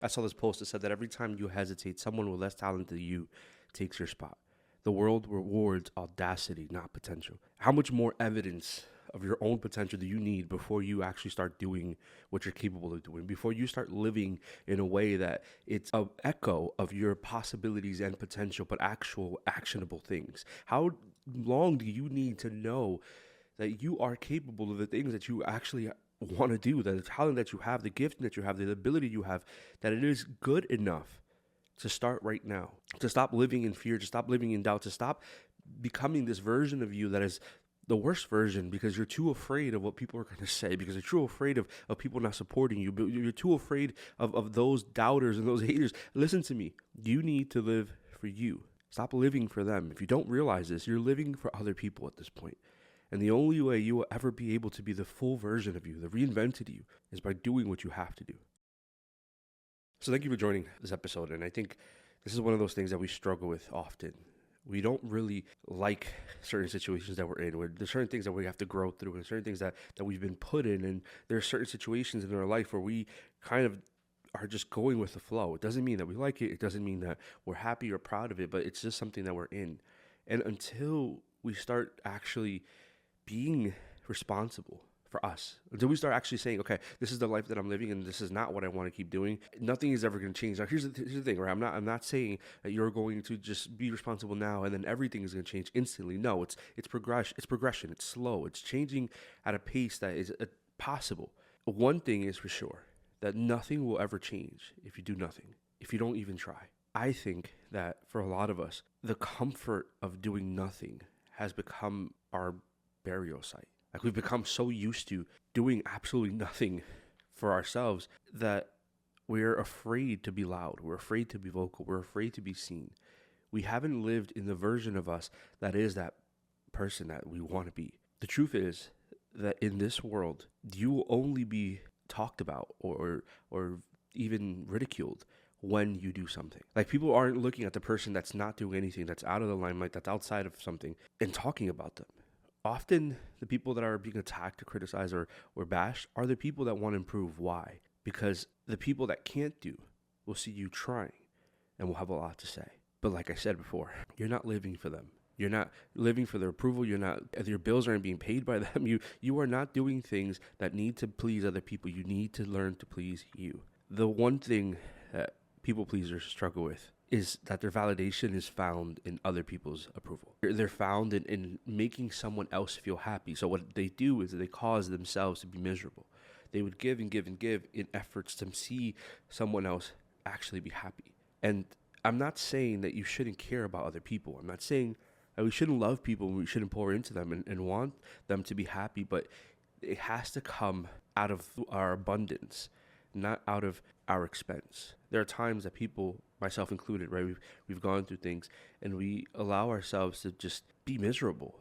I saw this post that said that every time you hesitate, someone with less talent than you takes your spot. The world rewards audacity, not potential. How much more evidence of your own potential do you need before you actually start doing what you're capable of doing, before you start living in a way that it's an echo of your possibilities and potential, but actual actionable things? How long do you need to know that you are capable of the things that you actually want to do, the talent that you have, the gift that you have, the ability you have, that it is good enough to start right now, to stop living in fear, to stop living in doubt, to stop becoming this version of you that is the worst version because you're too afraid of what people are going to say, because you're too afraid of people not supporting you, but you're too afraid of those doubters and those haters. Listen to me. You need to live for you. Stop living for them. If you don't realize this, you're living for other people at this point. And the only way you will ever be able to be the full version of you, the reinvented you, is by doing what you have to do. So thank you for joining this episode. And I think this is one of those things that we struggle with often. We don't really like certain situations that we're in, where there's certain things that we have to grow through, and certain things that we've been put in. And there are certain situations in our life where we kind of are just going with the flow. It doesn't mean that we like it. It doesn't mean that we're happy or proud of it, but it's just something that we're in. And until we start actually being responsible for us, until we start actually saying, okay, this is the life that I'm living and this is not what I want to keep doing, nothing is ever going to change. Now, here's the thing, right? I'm not saying that you're going to just be responsible now and then everything is going to change instantly. No, it's progression. It's slow. It's changing at a pace that is possible. One thing is for sure, that nothing will ever change if you do nothing, if you don't even try. I think that for a lot of us, the comfort of doing nothing has become our burial site. Like, we've become so used to doing absolutely nothing for ourselves that we're afraid to be loud. We're afraid to be vocal. We're afraid to be seen. We haven't lived in the version of us that is that person that we want to be. The truth is that in this world, you will only be talked about or even ridiculed when you do something. Like, people aren't looking at the person that's not doing anything, that's out of the limelight, that's outside of something, and talking about them. Often the people that are being attacked or criticized or bashed are the people that want to improve. Why? Because the people that can't do will see you trying and will have a lot to say. But like I said before, you're not living for them. You're not living for their approval. Your bills aren't being paid by them. You are not doing things that need to please other people. You need to learn to please you. The one thing that people pleasers struggle with is that their validation is found in other people's approval. They're found in making someone else feel happy. So what they do is they cause themselves to be miserable. They would give and give and give in efforts to see someone else actually be happy. And I'm not saying that you shouldn't care about other people. I'm not saying that we shouldn't love people and we shouldn't pour into them and want them to be happy, but it has to come out of our abundance, not out of our expense. There are times that people, myself included, right, we've gone through things and we allow ourselves to just be miserable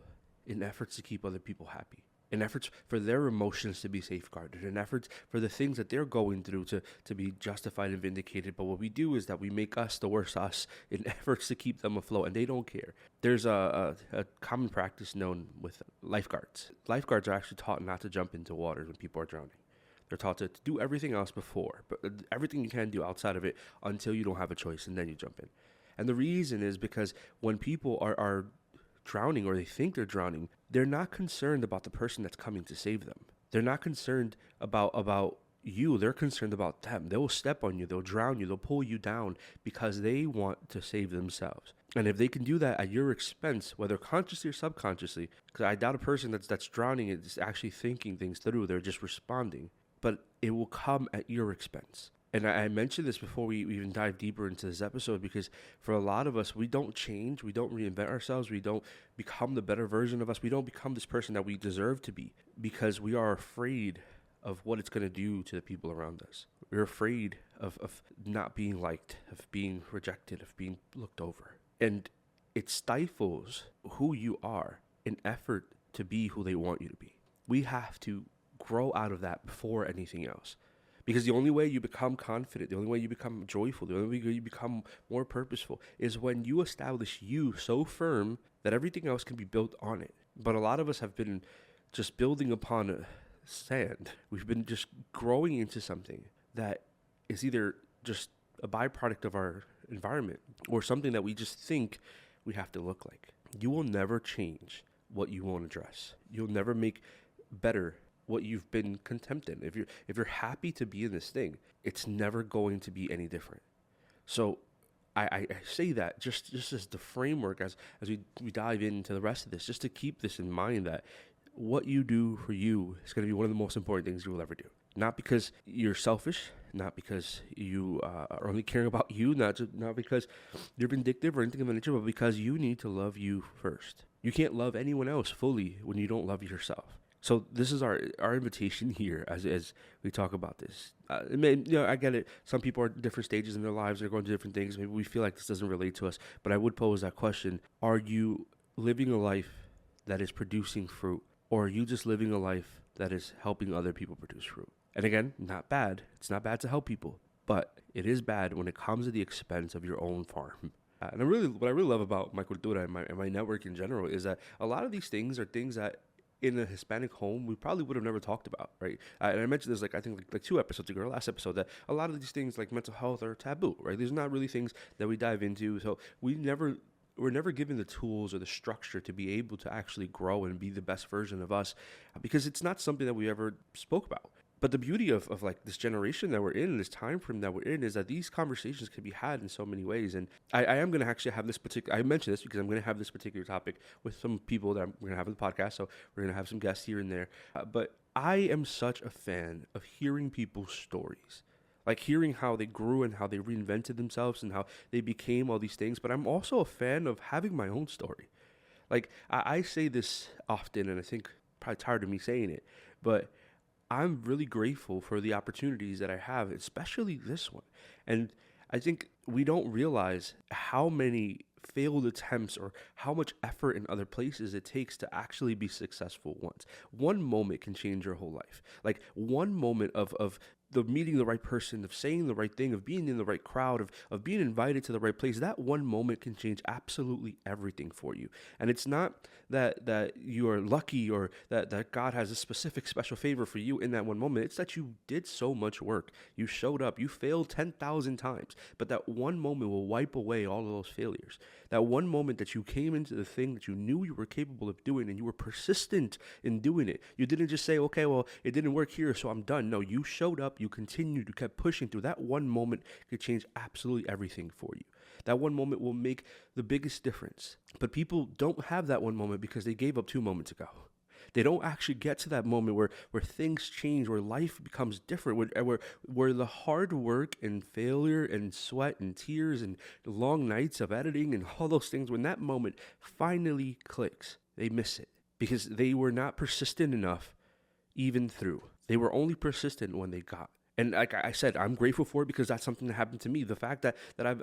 in efforts to keep other people happy, in efforts for their emotions to be safeguarded, in efforts for the things that they're going through to be justified and vindicated. But what we do is that we make us the worst us in efforts to keep them afloat, and they don't care. There's a common practice known with lifeguards. Lifeguards are actually taught not to jump into waters when people are drowning. They're taught to do everything else before, but everything you can do outside of it until you don't have a choice, and then you jump in. And the reason is because when people are drowning, or they think they're drowning, they're not concerned about the person that's coming to save them. They're not concerned about you. They're concerned about them. They will step on you. They'll drown you. They'll pull you down because they want to save themselves. And if they can do that at your expense, whether consciously or subconsciously, because I doubt a person that's drowning is actually thinking things through. They're just responding. But it will come at your expense. And I mentioned this before we even dive deeper into this episode, because for a lot of us, we don't change, we don't reinvent ourselves, we don't become the better version of us, we don't become this person that we deserve to be, because we are afraid of what it's going to do to the people around us. We're afraid of not being liked, of being rejected, of being looked over. And it stifles who you are in effort to be who they want you to be. We have to grow out of that before anything else. Because the only way you become confident, the only way you become joyful, the only way you become more purposeful is when you establish you so firm that everything else can be built on it. But a lot of us have been just building upon sand. We've been just growing into something that is either just a byproduct of our environment or something that we just think we have to look like. You will never change what you won't address. You'll never make better what you've been content in. If you're happy to be in this thing, it's never going to be any different. So I say that just as the framework as we dive into the rest of this, just to keep this in mind, that what you do for you is going to be one of the most important things you will ever do. Not because you're selfish, not because you are only caring about you, not because you're vindictive or anything of that nature, but because you need to love you first. You can't love anyone else fully when you don't love yourself. So this is our invitation here as we talk about this. I get it. Some people are at different stages in their lives. They're going through different things. Maybe we feel like this doesn't relate to us. But I would pose that question. Are you living a life that is producing fruit? Or are you just living a life that is helping other people produce fruit? And again, not bad. It's not bad to help people. But it is bad when it comes at the expense of your own farm. And what I really love about my cultura and my network in general is that a lot of these things are things that in a Hispanic home, we probably would have never talked about, right? And I mentioned this, I think 2 episodes ago, or last episode, that a lot of these things like mental health are taboo, right? These are not really things that we dive into. So we're never given the tools or the structure to be able to actually grow and be the best version of us, because it's not something that we ever spoke about. But the beauty of this generation that we're in, this time frame that we're in, is that these conversations can be had in so many ways. And I am going to actually have I mentioned this because I'm going to have this particular topic with some people that we're going to have on the podcast. So we're going to have some guests here and there. But I am such a fan of hearing people's stories. Like hearing how they grew and how they reinvented themselves and how they became all these things. But I'm also a fan of having my own story. Like I say this often, and I think probably tired of me saying it, but I'm really grateful for the opportunities that I have, especially this one. And I think we don't realize how many failed attempts or how much effort in other places it takes to actually be successful once. One moment can change your whole life. Like one moment of the meeting the right person, of saying the right thing, of being in the right crowd, of being invited to the right place, that one moment can change absolutely everything for you. And it's not that you are lucky or that God has a specific special favor for you in that one moment. It's that you did so much work. You showed up. You failed 10,000 times. But that one moment will wipe away all of those failures. That one moment that you came into the thing that you knew you were capable of doing and you were persistent in doing it. You didn't just say, okay, well, it didn't work here, so I'm done. No, you showed up. You continued, you kept pushing through. That one moment could change absolutely everything for you. That one moment will make the biggest difference. But people don't have that one moment because they gave up 2 moments ago. They don't actually get to that moment where things change, where life becomes different, where the hard work and failure and sweat and tears and long nights of editing and all those things, when that moment finally clicks, they miss it because they were not persistent enough even through. They were only persistent when they got. And like I said, I'm grateful for it because that's something that happened to me. The fact that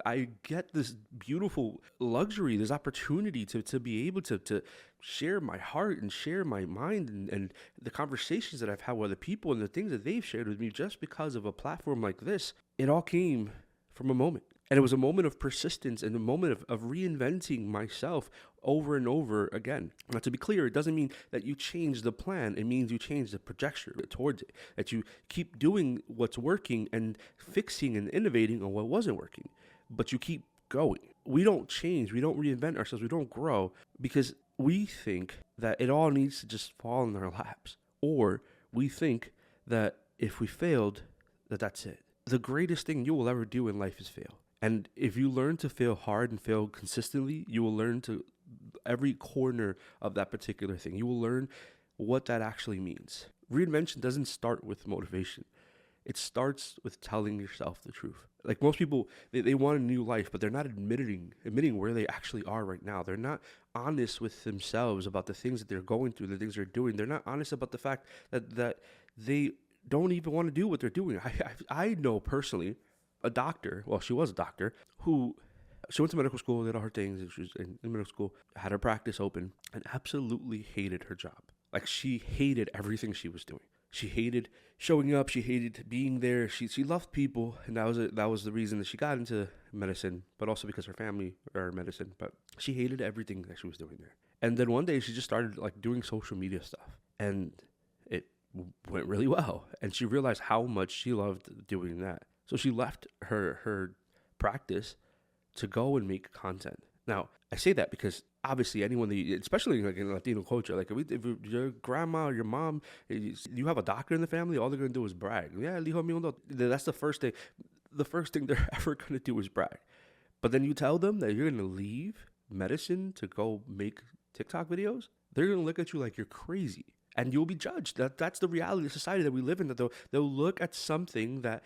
I get this beautiful luxury, this opportunity to be able to share my heart and share my mind and the conversations that I've had with other people and the things that they've shared with me just because of a platform like this, it all came from a moment. And it was a moment of persistence and a moment of reinventing myself over and over again. Now, to be clear, it doesn't mean that you change the plan. It means you change the projection towards it, that you keep doing what's working and fixing and innovating on what wasn't working, but you keep going. We don't change. We don't reinvent ourselves. We don't grow because we think that it all needs to just fall in our laps, or we think that if we failed, that's it. The greatest thing you will ever do in life is fail. And if you learn to fail hard and fail consistently, you will learn to every corner of that particular thing. You will learn what that actually means. Reinvention doesn't start with motivation. It starts with telling yourself the truth. Like most people, they want a new life, but they're not admitting where they actually are right now. They're not honest with themselves about the things that they're going through, the things they're doing. They're not honest about the fact that they don't even want to do what they're doing. I know personally a doctor, well, she was a doctor, she went to medical school, did all her things, she was in medical school, had her practice open, and absolutely hated her job. Like, she hated everything she was doing. She hated showing up, she hated being there, she loved people, and that was the reason that she got into medicine, but also because her family are medicine, but she hated everything that she was doing there. And then one day, she just started, doing social media stuff, and it went really well, and she realized how much she loved doing that. So she left her practice to go and make content. Now, I say that because obviously anyone especially like in Latino culture, like if your grandma or your mom, you have a doctor in the family, all they're gonna do is brag. Yeah, el hijo mío no. That's the first thing. The first thing they're ever gonna do is brag. But then you tell them that you're gonna leave medicine to go make TikTok videos, they're gonna look at you like you're crazy. And you'll be judged. That's the reality of society that we live in. That they'll look at something that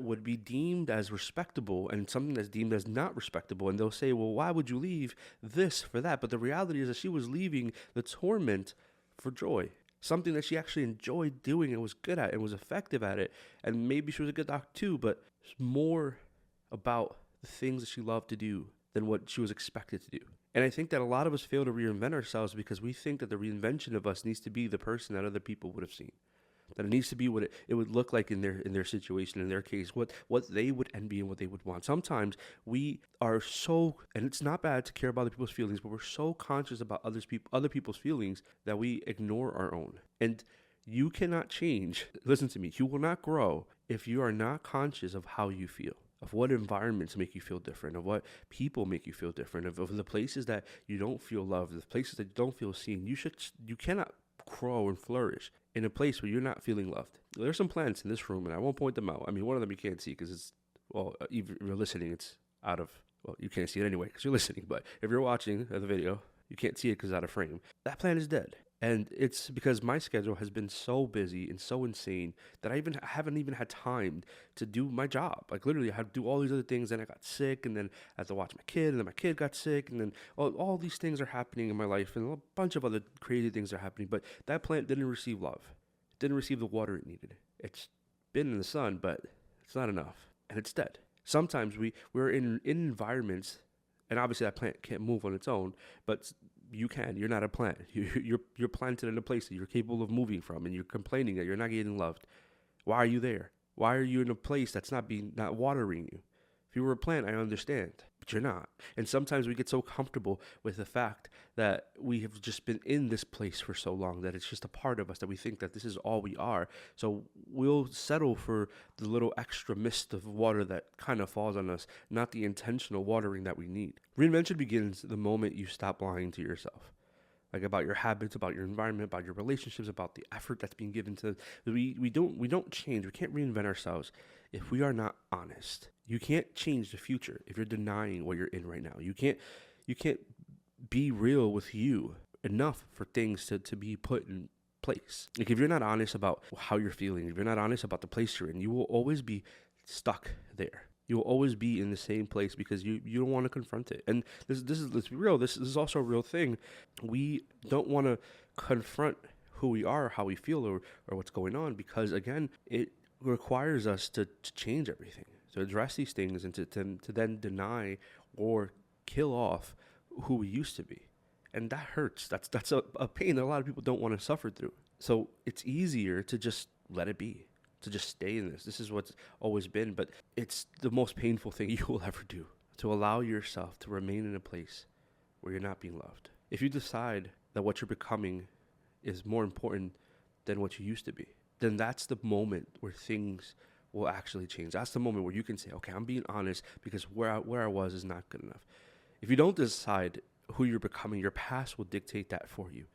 would be deemed as respectable and something that's deemed as not respectable, and they'll say, "Well, why would you leave this for that?" But the reality is that she was leaving the torment for joy, something that she actually enjoyed doing and was good at and was effective at it. And maybe she was a good doctor too, but it's more about the things that she loved to do than what she was expected to do. And I think that a lot of us fail to reinvent ourselves because we think that the reinvention of us needs to be the person that other people would have seen. That it needs to be what it would look like in their situation, in their case, what they would envy and what they would want. Sometimes we are so, and it's not bad to care about other people's feelings, but we're so conscious about other people's feelings that we ignore our own. And you cannot change, listen to me, you will not grow if you are not conscious of how you feel, of what environments make you feel different, of what people make you feel different, of the places that you don't feel loved, the places that you don't feel seen. You cannot grow and flourish in a place where you're not feeling loved. There's some plants in this room, and I won't point them out. I mean, one of them you can't see because it's, well, even if you're listening, it's out of, well, you can't see it anyway because you're listening. But if you're watching the video, you can't see it because it's out of frame. That plant is dead. And it's because my schedule has been so busy and so insane that I haven't even had time to do my job. Like literally I had to do all these other things, and I got sick, and then I had to watch my kid, and then my kid got sick, and then all these things are happening in my life, and a bunch of other crazy things are happening. But that plant didn't receive love. It didn't receive the water it needed. It's been in the sun, but it's not enough, and it's dead. Sometimes we're in environments, and obviously that plant can't move on its own, but you can. You're not a plant. You're planted in a place that you're capable of moving from, and you're complaining that you're not getting loved. Why are you there? Why are you in a place that's not watering you? If you were a plant, I understand, but you're not. And sometimes we get so comfortable with the fact that we have just been in this place for so long that it's just a part of us, that we think that this is all we are. So we'll settle for the little extra mist of water that kind of falls on us, not the intentional watering that we need. Reinvention begins the moment you stop lying to yourself. Like about your habits, about your environment, about your relationships, about the effort that's being given to. We don't change. We can't reinvent ourselves if we are not honest. You can't change the future if you're denying what you're in right now. You can't be real with you enough for things to be put in place. Like if you're not honest about how you're feeling, if you're not honest about the place you're in, you will always be stuck there. You will always be in the same place because you don't want to confront it. And let's be real. This is also a real thing. We don't want to confront who we are, how we feel, or what's going on, because again, it requires us to change everything, to address these things, and to then deny or kill off who we used to be. And that hurts. That's a pain that a lot of people don't want to suffer through. So it's easier to just let it be, to just stay in this. This is what's always been, but it's the most painful thing you will ever do, to allow yourself to remain in a place where you're not being loved. If you decide that what you're becoming is more important than what you used to be, then that's the moment where things will actually change. That's the moment where you can say, okay, I'm being honest because where I was is not good enough. If you don't decide who you're becoming, your past will dictate that for you.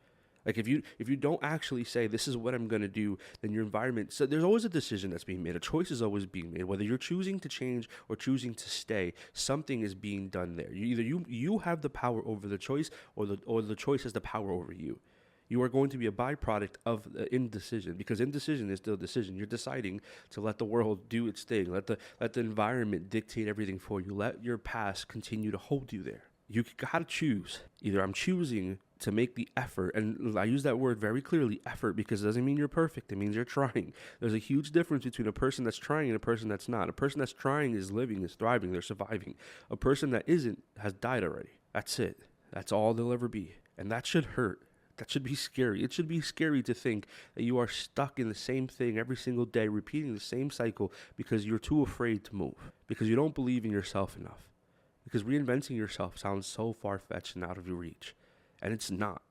Like if you don't actually say, this is what I'm going to do, then your environment, so there's always a decision that's being made. A choice is always being made. Whether you're choosing to change or choosing to stay, something is being done there. You have the power over the choice, or the choice has the power over you. You are going to be a byproduct of indecision, because indecision is still decision. You're deciding to let the world do its thing. Let the environment dictate everything for you. Let your past continue to hold you there. You got to choose. Either I'm choosing to make the effort, and I use that word very clearly, effort, because it doesn't mean you're perfect. It means you're trying. There's a huge difference between a person that's trying and a person that's not. A person that's trying is living, is thriving, they're surviving. A person that isn't has died already. That's it. That's all they'll ever be. And that should hurt. That should be scary. It should be scary to think that you are stuck in the same thing every single day, repeating the same cycle because you're too afraid to move, because you don't believe in yourself enough, because reinventing yourself sounds so far-fetched and out of your reach. And it's not.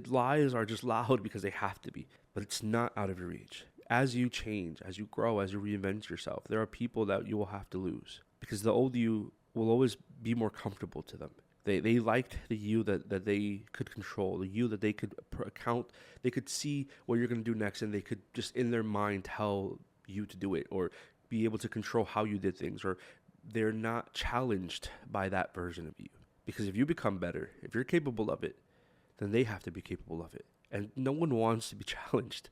Lies are just loud because they have to be, but it's not out of your reach. As you change, as you grow, as you reinvent yourself, there are people that you will have to lose, because the old you will always be more comfortable to them. They liked the you that they could control, the you that they could account, they could see what you're going to do next, and they could just in their mind tell you to do it, or be able to control how you did things, or they're not challenged by that version of you. Because if you become better, if you're capable of it, then they have to be capable of it. And no one wants to be challenged,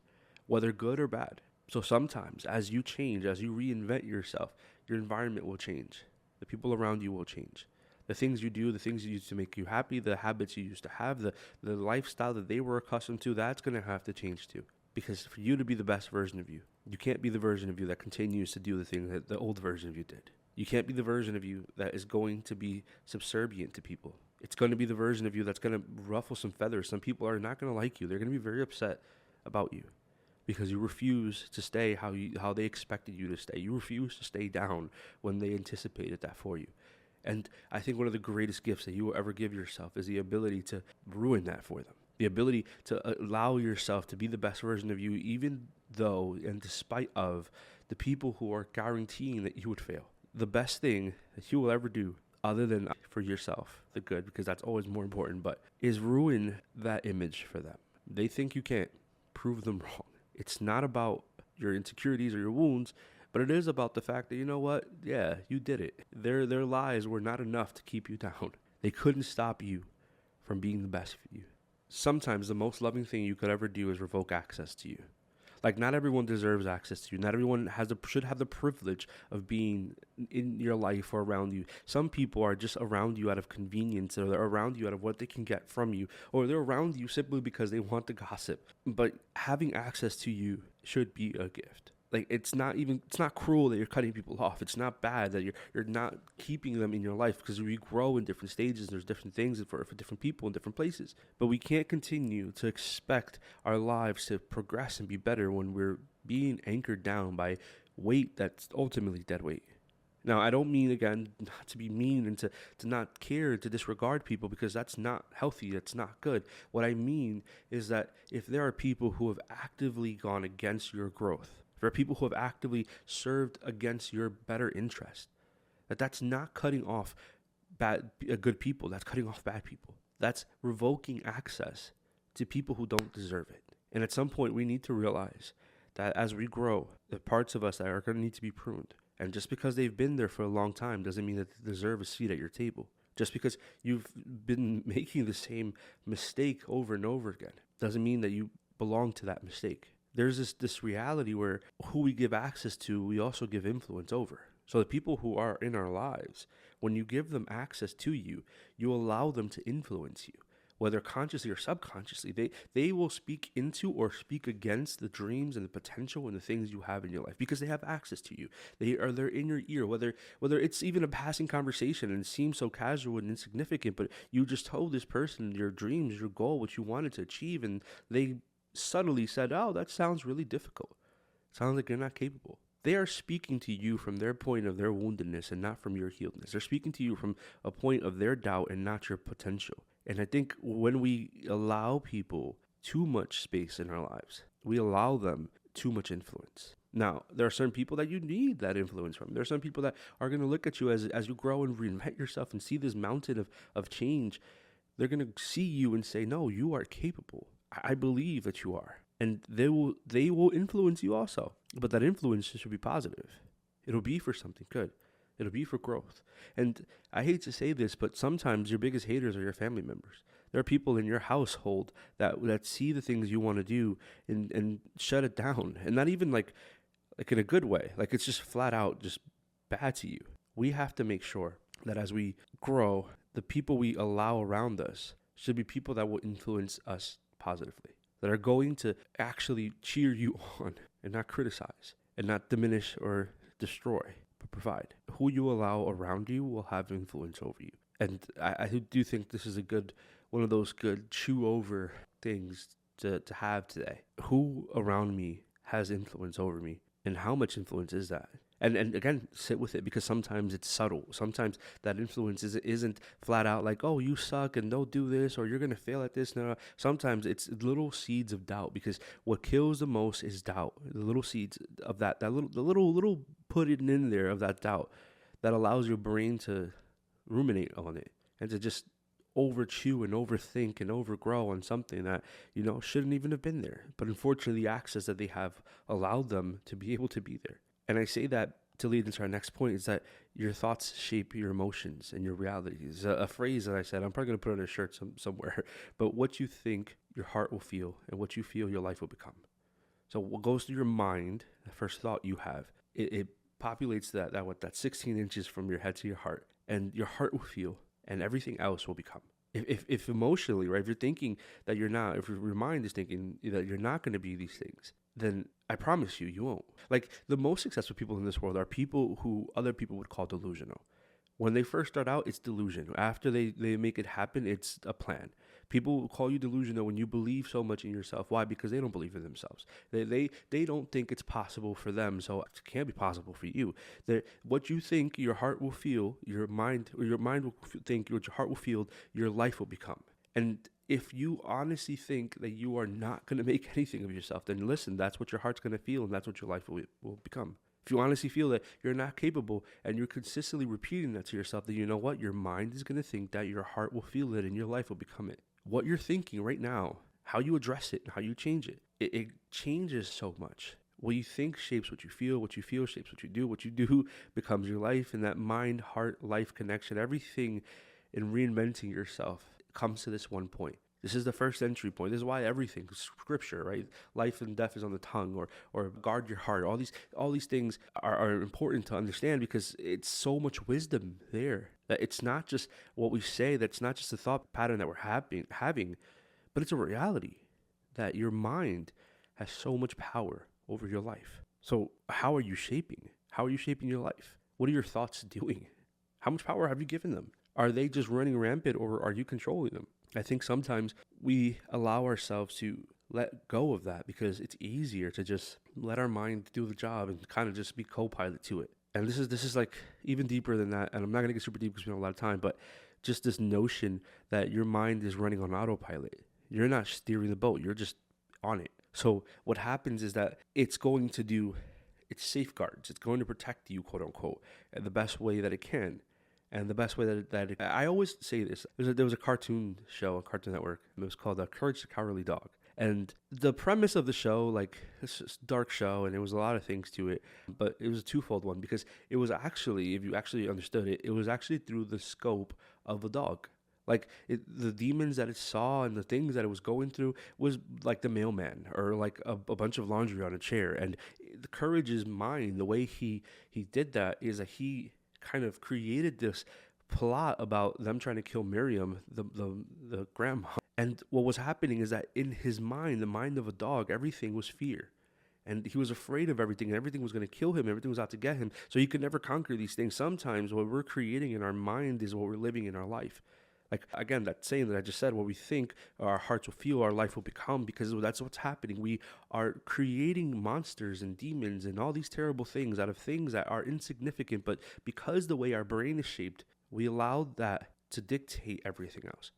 whether good or bad. So sometimes as you change, as you reinvent yourself, your environment will change. The people around you will change. The things you do, the things you used to make you happy, the habits you used to have, the lifestyle that they were accustomed to, that's going to have to change too. Because for you to be the best version of you, you can't be the version of you that continues to do the thing that the old version of you did. You can't be the version of you that is going to be subservient to people. It's going to be the version of you that's going to ruffle some feathers. Some people are not going to like you. They're going to be very upset about you because you refuse to stay how they expected you to stay. You refuse to stay down when they anticipated that for you. And I think one of the greatest gifts that you will ever give yourself is the ability to ruin that for them. The ability to allow yourself to be the best version of you, even though and despite of the people who are guaranteeing that you would fail. The best thing that you will ever do, other than for yourself, the good, because that's always more important, but is ruin that image for them. They think you can't. Prove them wrong. It's not about your insecurities or your wounds, but it is about the fact that, you know what? Yeah, you did it. Their lies were not enough to keep you down. They couldn't stop you from being the best for you. Sometimes the most loving thing you could ever do is revoke access to you. Like, not everyone deserves access to you. Not everyone should have the privilege of being in your life or around you. Some people are just around you out of convenience, or they're around you out of what they can get from you, or they're around you simply because they want to gossip. But having access to you should be a gift. Like, it's not cruel that you're cutting people off. It's not bad that you're not keeping them in your life, because we grow in different stages. There's different things for different people in different places. But we can't continue to expect our lives to progress and be better when we're being anchored down by weight that's ultimately dead weight. Now, I don't mean, again, not to be mean and to not care, to disregard people, because that's not healthy. That's not good. What I mean is that if there are people who have actively gone against your growth, if there are people who have actively served against your better interest, that's not cutting off good people. That's cutting off bad people. That's revoking access to people who don't deserve it. And at some point, we need to realize that as we grow, the parts of us that are going to need to be pruned. And just because they've been there for a long time doesn't mean that they deserve a seat at your table. Just because you've been making the same mistake over and over again doesn't mean that you belong to that mistake. There's this reality where who we give access to, we also give influence over. So the people who are in our lives, when you give them access to you, you allow them to influence you, whether consciously or subconsciously. They will speak into or speak against the dreams and the potential and the things you have in your life, because they have access to you. They're in your ear, whether it's even a passing conversation and it seems so casual and insignificant, but you just told this person your dreams, your goal, what you wanted to achieve, and they subtly said, "Oh, that sounds really difficult. Sounds like you're not capable." They are speaking to you from their point of their woundedness and not from your healedness. They're speaking to you from a point of their doubt and not your potential. And I think when we allow people too much space in our lives, we allow them too much influence. Now, there are certain people that you need that influence from. There are some people that are going to look at you as you grow and reinvent yourself and see this mountain of change. They're going to see you and say, "No, you are capable. I believe that you are." And they will influence you also. But that influence should be positive. It'll be for something good. It'll be for growth. And I hate to say this, but sometimes your biggest haters are your family members. There are people in your household that see the things you want to do and shut it down. And not even like in a good way. Like, it's just flat out just bad to you. We have to make sure that as we grow, the people we allow around us should be people that will influence us positively, that are going to actually cheer you on and not criticize and not diminish or destroy, but provide. Who you allow around you will have influence over you. And I do think this is one of those good chew over things to have today. Who around me has influence over me, and how much influence is that? And again, sit with it, because sometimes it's subtle. Sometimes that influence isn't flat out like, oh, you suck and don't do this, or you're gonna fail at this. No, sometimes it's little seeds of doubt, because what kills the most is doubt. The little seeds of the little put it in there of that doubt that allows your brain to ruminate on it and to just over chew and overthink and overgrow on something that shouldn't even have been there. But unfortunately, the access that they have allowed them to be able to be there. And I say that to lead into our next point, is that your thoughts shape your emotions and your realities. A phrase that I said, I'm probably going to put on a shirt somewhere, but what you think, your heart will feel, and what you feel, your life will become. So what goes through your mind, the first thought you have, it populates that 16 inches from your head to your heart, and your heart will feel, and everything else will become. If emotionally, right, if you're thinking that you're not, if your mind is thinking that you're not going to be these things, then I promise you won't. Like, the most successful people in this world are people who other people would call delusional. When they first start out, it's delusion. After they make it happen, it's a plan. People will call you delusional when you believe so much in yourself. Why? Because they don't believe in themselves. They don't think it's possible for them, so it can't be possible for you. What you think, your heart will feel, your mind will think, what your heart will feel, your life will become. And if you honestly think that you are not going to make anything of yourself, then listen, that's what your heart's going to feel, and that's what your life will become. If you honestly feel that you're not capable and you're consistently repeating that to yourself, then you know what? Your mind is going to think that, your heart will feel it, and your life will become it. What you're thinking right now, how you address it, and how you change it, it changes so much. What you think shapes what you feel shapes what you do becomes your life, and that mind, heart, life connection, everything in reinventing yourself comes to this one point. This is the first entry point. This is why everything, scripture, right? Life and death is on the tongue, or guard your heart. All these things are important to understand, because it's so much wisdom there. That it's not just what we say, that's not just a thought pattern that we're having, but it's a reality that your mind has so much power over your life. So how are you shaping? How are you shaping your life? What are your thoughts doing? How much power have you given them? Are they just running rampant, or are you controlling them? I think sometimes we allow ourselves to let go of that, because it's easier to just let our mind do the job and kind of just be co-pilot to it. And this is like even deeper than that. And I'm not going to get super deep because we don't have a lot of time, but just this notion that your mind is running on autopilot. You're not steering the boat. You're just on it. So what happens is that it's going to do its safeguards. It's going to protect you, quote unquote, in the best way that it can. And the best way that I always say this, there was a cartoon show on Cartoon Network, and it was called Courage the Cowardly Dog. And the premise of the show, like, it's just a dark show, and there was a lot of things to it, but it was a twofold one, because it was actually, if you actually understood it, it was actually through the scope of a dog. Like, the demons that it saw and the things that it was going through was like the mailman, or like a bunch of laundry on a chair. And the Courage's mind, the way he did that, is that he kind of created this plot about them trying to kill Miriam, the grandma. And what was happening is that in his mind, the mind of a dog, everything was fear. And he was afraid of everything, and everything was going to kill him. Everything was out to get him. So he could never conquer these things. Sometimes what we're creating in our mind is what we're living in our life. Like, again, that saying that I just said, what we think, our hearts will feel, our life will become, because that's what's happening. We are creating monsters and demons and all these terrible things out of things that are insignificant, but because the way our brain is shaped, we allow that to dictate everything else.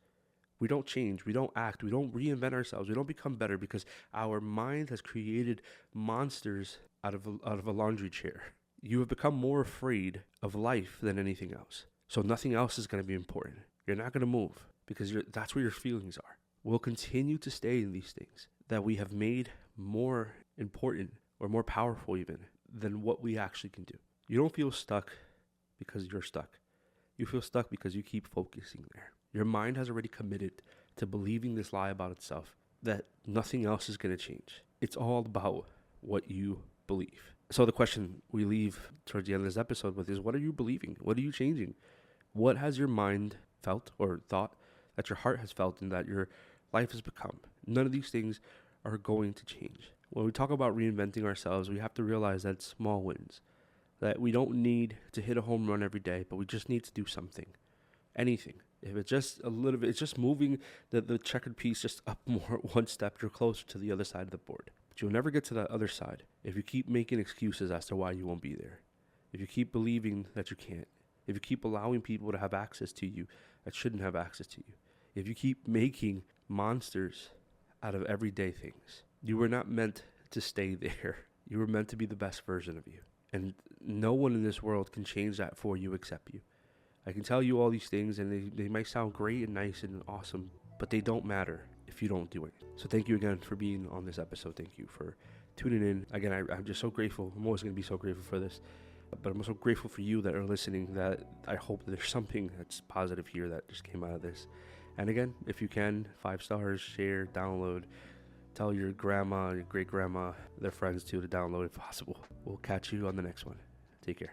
We don't change, we don't act, we don't reinvent ourselves, we don't become better, because our mind has created monsters out of a laundry chair. You have become more afraid of life than anything else. So nothing else is going to be important. You're not going to move, because that's where your feelings are. We'll continue to stay in these things that we have made more important, or more powerful even, than what we actually can do. You don't feel stuck because you're stuck. You feel stuck because you keep focusing there. Your mind has already committed to believing this lie about itself, that nothing else is going to change. It's all about what you believe. So the question we leave towards the end of this episode with is, what are you believing? What are you changing? What has your mind felt or thought that your heart has felt and that your life has become? None of these things are going to change. When we talk about reinventing ourselves, we have to realize that small wins, that we don't need to hit a home run every day, but we just need to do something, anything. If it's just a little bit, it's just moving the checkered piece just up more one step, you're closer to the other side of the board. But you'll never get to that other side if you keep making excuses as to why you won't be there. if you keep believing that you can't, if you keep allowing people to have access to you that shouldn't have access to you, if you keep making monsters out of everyday things, you were not meant to stay there. You were meant to be the best version of you. And no one in this world can change that for you except you. I can tell you all these things, and they might sound great and nice and awesome, but they don't matter if you don't do it. So thank you again for being on this episode. Thank you for tuning in. Again, I'm just so grateful. I'm always going to be so grateful for this. But I'm so grateful for you that are listening, that I hope that there's something that's positive here that just came out of this. And again, if you can, 5 stars, share, download, tell your grandma, your great grandma, their friends too to download if possible. We'll catch you on the next one. Take care.